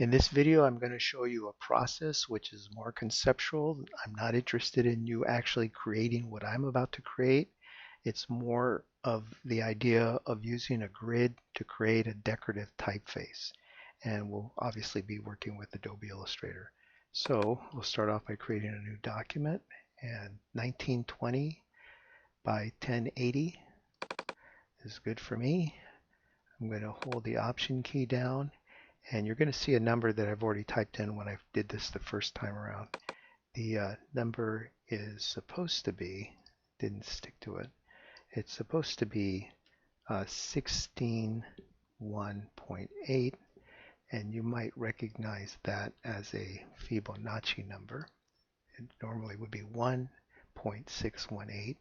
In this video, I'm going to show you a process which is more conceptual. I'm not interested in you actually creating what I'm about to create. It's more of the idea of using a grid to create a decorative typeface. And we'll obviously be working with Adobe Illustrator. So we'll start off by creating a new document, and 1920 by 1080 is good for me. I'm going to hold the Option key down, and you're going to see a number that I've already typed in when I did this the first time around. The number is supposed to be, didn't stick to it, it's supposed to be 16.1.8, and you might recognize that as a Fibonacci number. It normally would be 1.618,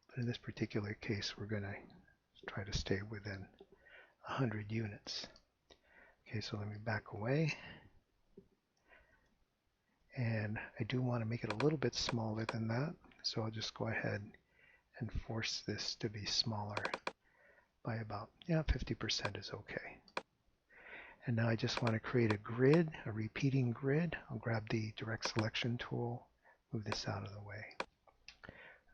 but in this particular case we're going to try to stay within 100 units. Okay, so let me back away. And I do want to make it a little bit smaller than that. So I'll just go ahead and force this to be smaller by about, 50% is okay. And now I just want to create a grid, a repeating grid. I'll grab the direct selection tool, move this out of the way.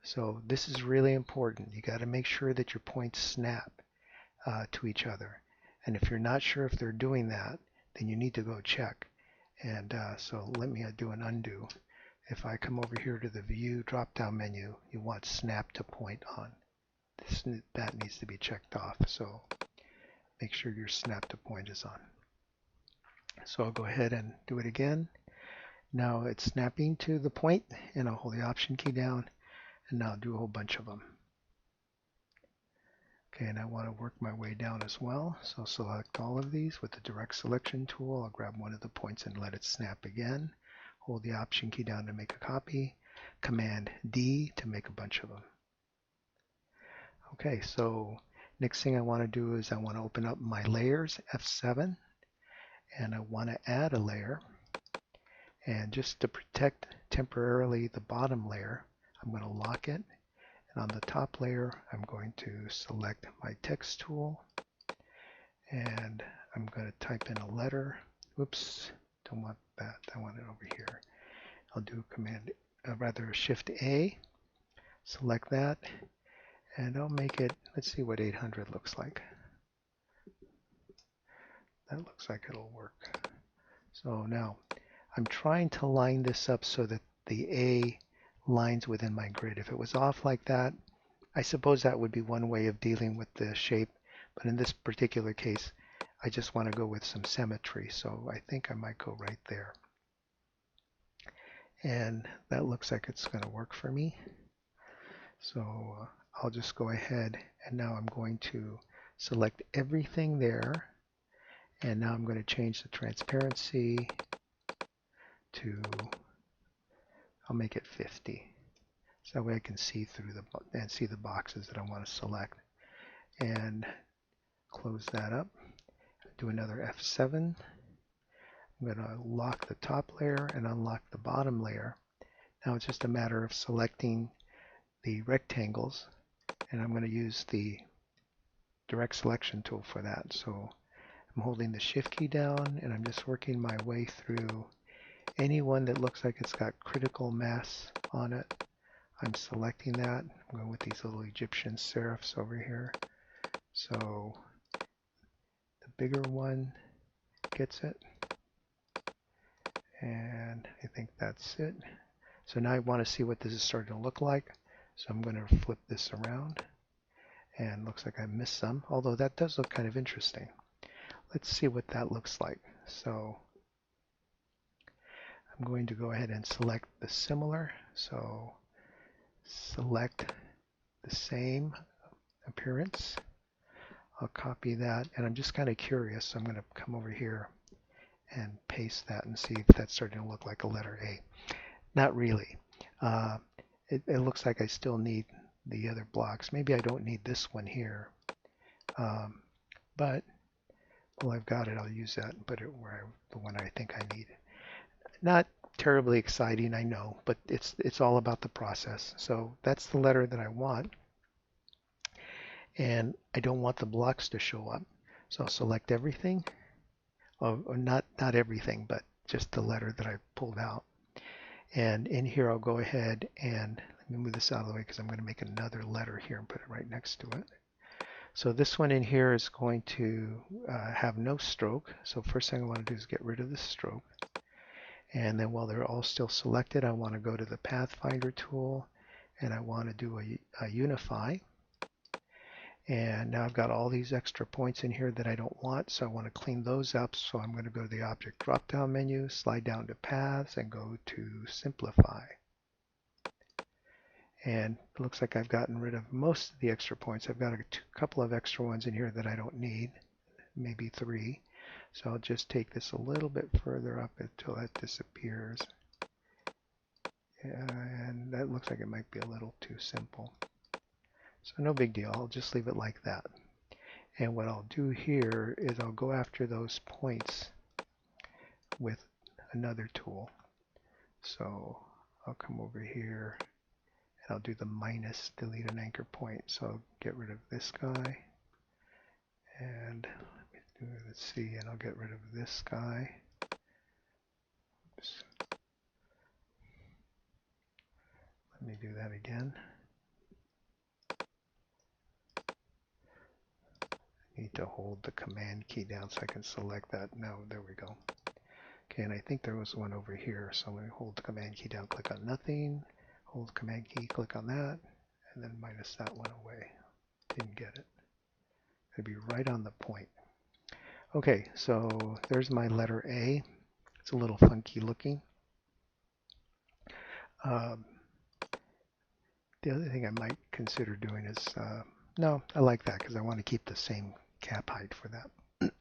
So this is really important. You got to make sure that your points snap to each other. And if you're not sure if they're doing that, then you need to go check. And so let me do an undo. If I come over here to the View drop-down menu, you want Snap to Point on. That needs to be checked off. So make sure your Snap to Point is on. So I'll go ahead and do it again. Now it's snapping to the point, and I'll hold the Option key down, and now I'll do a whole bunch of them. Okay, and I want to work my way down as well. So I'll select all of these with the direct selection tool. I'll grab one of the points and let it snap again. Hold the Option key down to make a copy. Command D to make a bunch of them. Okay, so next thing I want to do is I want to open up my layers, F7, and I want to add a layer. And just to protect temporarily the bottom layer, I'm going to lock it. And on the top layer, I'm going to select my text tool, and I'm going to type in a letter. Oops, don't want that. I want it over here. I'll do Shift A, select that, and I'll make it, let's see what 800 looks like. That looks like it'll work. So now, I'm trying to line this up so that the A lines within my grid. If it was off like that, I suppose that would be one way of dealing with the shape, but in this particular case, I just want to go with some symmetry, so I think I might go right there. And that looks like it's going to work for me. So I'll just go ahead, and now I'm going to select everything there, and now I'm going to change the transparency to, I'll make it 50. So that way I can see through the boxes that I want to select. And close that up. Do another F7. I'm going to lock the top layer and unlock the bottom layer. Now it's just a matter of selecting the rectangles, and I'm going to use the direct selection tool for that. So I'm holding the Shift key down, and I'm just working my way through any one that looks like it's got critical mass on it. I'm selecting that. I'm going with these little Egyptian serifs over here. So the bigger one gets it. And I think that's it. So now I want to see what this is starting to look like. So I'm going to flip this around. And looks like I missed some, although that does look kind of interesting. Let's see what that looks like. So I'm going to go ahead and select the similar. So select the same appearance. I'll copy that, and I'm just kind of curious, so I'm going to come over here and paste that and see if that's starting to look like a letter A. Not really. It looks like I still need the other blocks. Maybe I don't need this one here, but well, I've got it. I'll use that and put it where the one I think I need. Not terribly exciting, I know, but it's all about the process. So that's the letter that I want, and I don't want the blocks to show up. So I'll select everything, or not not everything, but just the letter that I pulled out. And in here, I'll go ahead and let me move this out of the way because I'm going to make another letter here and put it right next to it. So this one in here is going to have no stroke. So first thing I want to do is get rid of the stroke. And then while they're all still selected, I want to go to the Pathfinder tool and I want to do a unify. And now I've got all these extra points in here that I don't want, so I want to clean those up. So I'm going to go to the Object drop-down menu, slide down to Paths, and go to Simplify. And it looks like I've gotten rid of most of the extra points. I've got a couple of extra ones in here that I don't need, maybe 3. So I'll just take this a little bit further up until that disappears. And that looks like it might be a little too simple. So no big deal, I'll just leave it like that. And what I'll do here is I'll go after those points with another tool. So I'll come over here and I'll do the minus, delete an anchor point. So I'll get rid of this guy. And let's see, and I'll get rid of this guy. Oops. Let me do that again. Need to hold the command key down so I can select that. Now, there we go. Okay, and I think there was one over here. So I'm going to hold the command key down, click on nothing, hold the command key, click on that, and then minus that one away. Didn't get it. It'd be right on the point. Okay, so there's my letter A. It's a little funky looking. The other thing I might consider doing is, no, I like that because I want to keep the same cap height for that.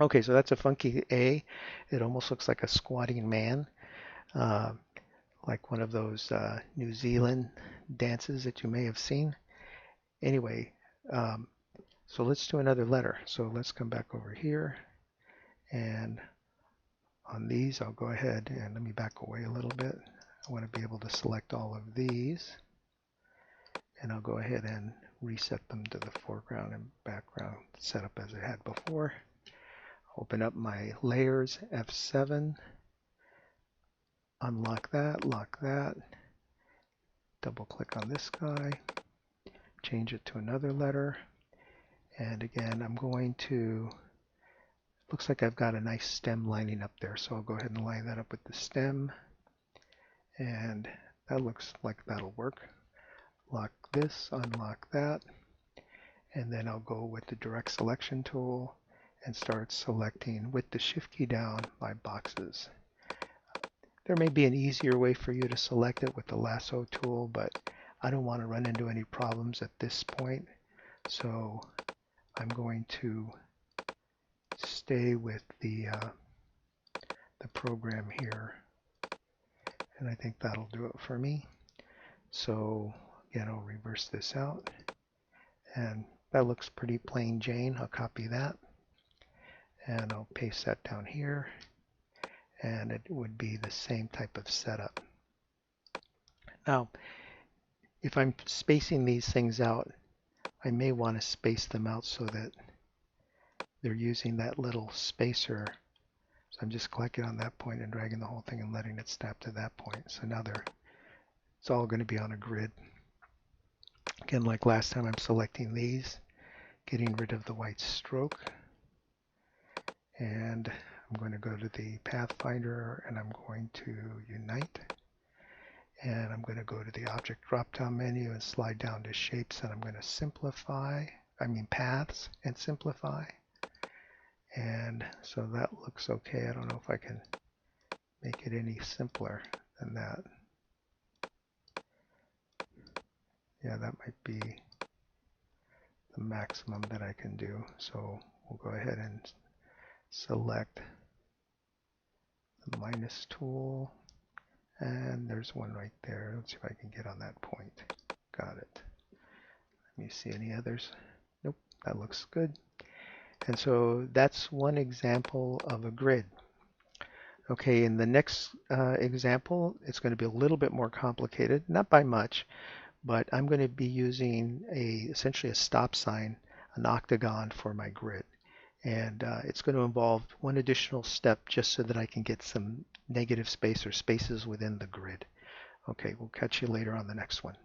Okay, so that's a funky A. It almost looks like a squatting man, like one of those New Zealand dances that you may have seen. Anyway, so let's do another letter. So let's come back over here, and on these I'll go ahead and let me back away a little bit. I want to be able to select all of these, and I'll go ahead and reset them to the foreground and background setup as I had before. Open up my layers, F7, unlock that, lock that, double click on this guy, change it to another letter, and again I'm going to, looks like I've got a nice stem lining up there, so I'll go ahead and line that up with the stem, and that looks like that'll work. Lock this, unlock that, and then I'll go with the direct selection tool and start selecting with the shift key down my boxes. There may be an easier way for you to select it with the lasso tool, but I don't want to run into any problems at this point, so I'm going to stay with the program here, and I think that'll do it for me. So again, I'll reverse this out, and that looks pretty plain Jane. I'll copy that, and I'll paste that down here, and it would be the same type of setup. Now, if I'm spacing these things out, I may want to space them out so that they're using that little spacer. So I'm just clicking on that point and dragging the whole thing and letting it snap to that point. So now it's all going to be on a grid. Again, like last time, I'm selecting these, getting rid of the white stroke, and I'm going to go to the Pathfinder and I'm going to unite, and I'm going to go to the Object drop-down menu and slide down to Shapes, and I'm going to Paths and Simplify. And so that looks okay. I don't know if I can make it any simpler than that. Yeah, that might be the maximum that I can do. So we'll go ahead and select the minus tool, and there's one right there. Let's see if I can get on that point. Got it. Let me see any others. Nope, that looks good. And so that's one example of a grid. Okay, in the next example, it's going to be a little bit more complicated, not by much, but I'm going to be using essentially a stop sign, an octagon for my grid. And it's going to involve one additional step just so that I can get some negative space or spaces within the grid. Okay, we'll catch you later on the next one.